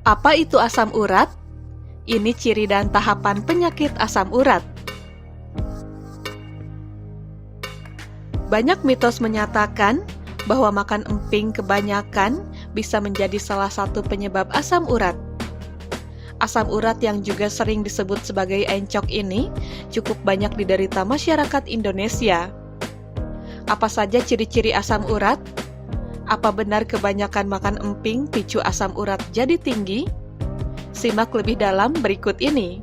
Apa itu asam urat? Ini ciri dan tahapan penyakit asam urat. Banyak mitos menyatakan bahwa makan emping kebanyakan bisa menjadi salah satu penyebab asam urat. Asam urat yang juga sering disebut sebagai encok ini cukup banyak diderita masyarakat Indonesia. Apa saja ciri-ciri asam urat? Apa benar kebanyakan makan emping picu asam urat jadi tinggi? Simak lebih dalam berikut ini.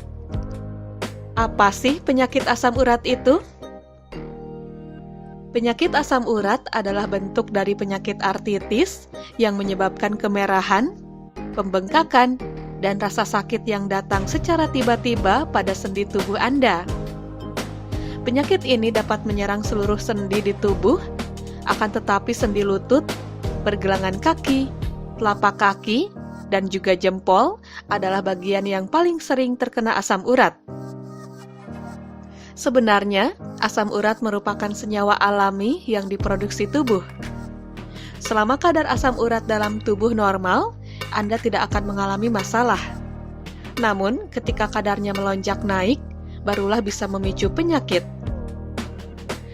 Apa sih penyakit asam urat itu? Penyakit asam urat adalah bentuk dari penyakit artritis yang menyebabkan kemerahan, pembengkakan, dan rasa sakit yang datang secara tiba-tiba pada sendi tubuh Anda. Penyakit ini dapat menyerang seluruh sendi di tubuh, akan tetapi sendi lutut, pergelangan kaki, telapak kaki, dan juga jempol adalah bagian yang paling sering terkena asam urat. Sebenarnya, asam urat merupakan senyawa alami yang diproduksi tubuh. Selama kadar asam urat dalam tubuh normal, Anda tidak akan mengalami masalah. Namun, ketika kadarnya melonjak naik, barulah bisa memicu penyakit.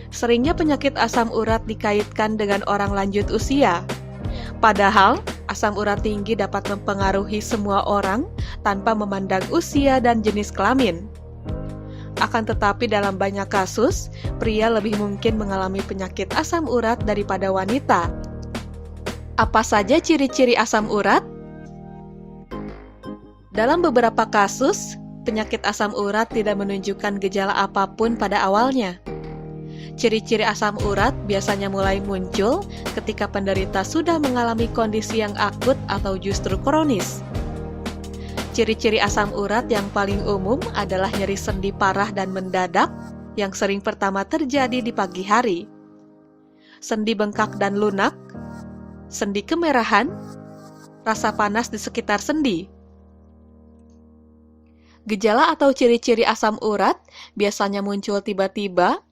Seringnya penyakit asam urat dikaitkan dengan orang lanjut usia. Padahal, asam urat tinggi dapat mempengaruhi semua orang tanpa memandang usia dan jenis kelamin. Akan tetapi dalam banyak kasus, pria lebih mungkin mengalami penyakit asam urat daripada wanita. Apa saja ciri-ciri asam urat? Dalam beberapa kasus, penyakit asam urat tidak menunjukkan gejala apapun pada awalnya. Ciri-ciri asam urat biasanya mulai muncul ketika penderita sudah mengalami kondisi yang akut atau justru kronis. Ciri-ciri asam urat yang paling umum adalah nyeri sendi parah dan mendadak yang sering pertama terjadi di pagi hari. Sendi bengkak dan lunak, sendi kemerahan, rasa panas di sekitar sendi. Gejala atau ciri-ciri asam urat biasanya muncul tiba-tiba,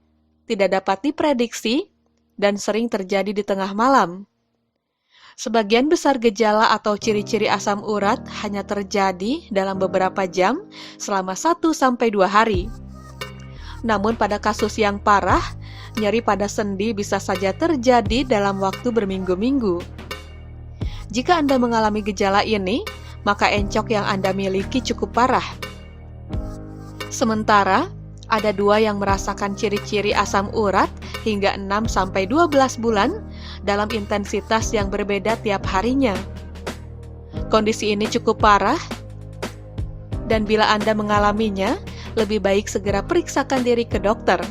tidak dapat diprediksi, dan sering terjadi di tengah malam. Sebagian besar gejala atau ciri-ciri asam urat hanya terjadi dalam beberapa jam selama 1-2 hari. Namun pada kasus yang parah, nyeri pada sendi bisa saja terjadi dalam waktu berminggu-minggu. Jika Anda mengalami gejala ini, maka encok yang Anda miliki cukup parah. Sementara, ada 2 yang merasakan ciri-ciri asam urat hingga 6-12 bulan dalam intensitas yang berbeda tiap harinya. Kondisi ini cukup parah, dan bila Anda mengalaminya, lebih baik segera periksakan diri ke dokter.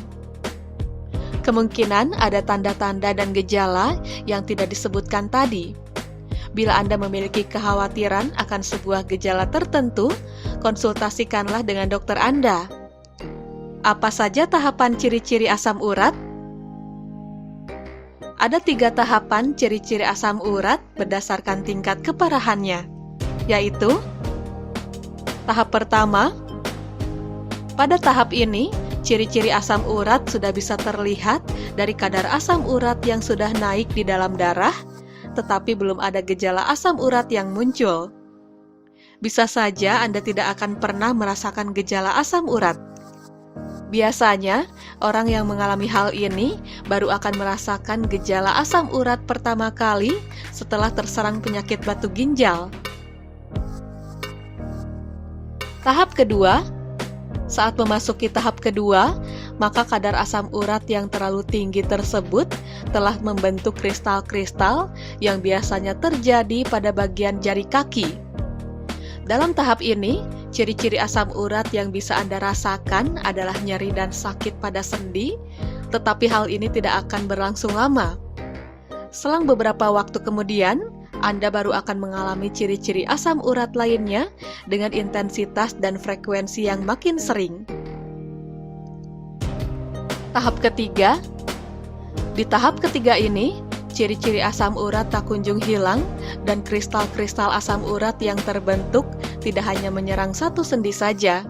Kemungkinan ada tanda-tanda dan gejala yang tidak disebutkan tadi. Bila Anda memiliki kekhawatiran akan sebuah gejala tertentu, konsultasikanlah dengan dokter Anda. Apa saja tahapan ciri-ciri asam urat? Ada 3 tahapan ciri-ciri asam urat berdasarkan tingkat keparahannya, yaitu tahap pertama. Pada tahap ini, ciri-ciri asam urat sudah bisa terlihat dari kadar asam urat yang sudah naik di dalam darah, tetapi belum ada gejala asam urat yang muncul. Bisa saja Anda tidak akan pernah merasakan gejala asam urat. Biasanya, orang yang mengalami hal ini baru akan merasakan gejala asam urat pertama kali setelah terserang penyakit batu ginjal. Tahap kedua. Saat memasuki tahap kedua, maka kadar asam urat yang terlalu tinggi tersebut telah membentuk kristal-kristal yang biasanya terjadi pada bagian jari kaki. Dalam tahap ini, ciri-ciri asam urat yang bisa Anda rasakan adalah nyeri dan sakit pada sendi, tetapi hal ini tidak akan berlangsung lama. Selang beberapa waktu kemudian, Anda baru akan mengalami ciri-ciri asam urat lainnya dengan intensitas dan frekuensi yang makin sering. Tahap ketiga. Di tahap ketiga ini, ciri-ciri asam urat tak kunjung hilang dan kristal-kristal asam urat yang terbentuk tidak hanya menyerang satu sendi saja.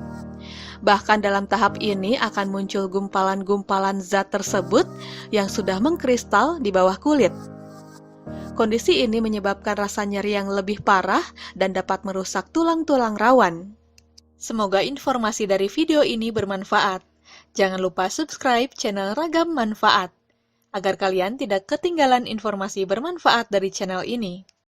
Bahkan dalam tahap ini akan muncul gumpalan-gumpalan zat tersebut yang sudah mengkristal di bawah kulit. Kondisi ini menyebabkan rasa nyeri yang lebih parah dan dapat merusak tulang-tulang rawan. Semoga informasi dari video ini bermanfaat. Jangan lupa subscribe channel Ragam Manfaat, agar kalian tidak ketinggalan informasi bermanfaat dari channel ini.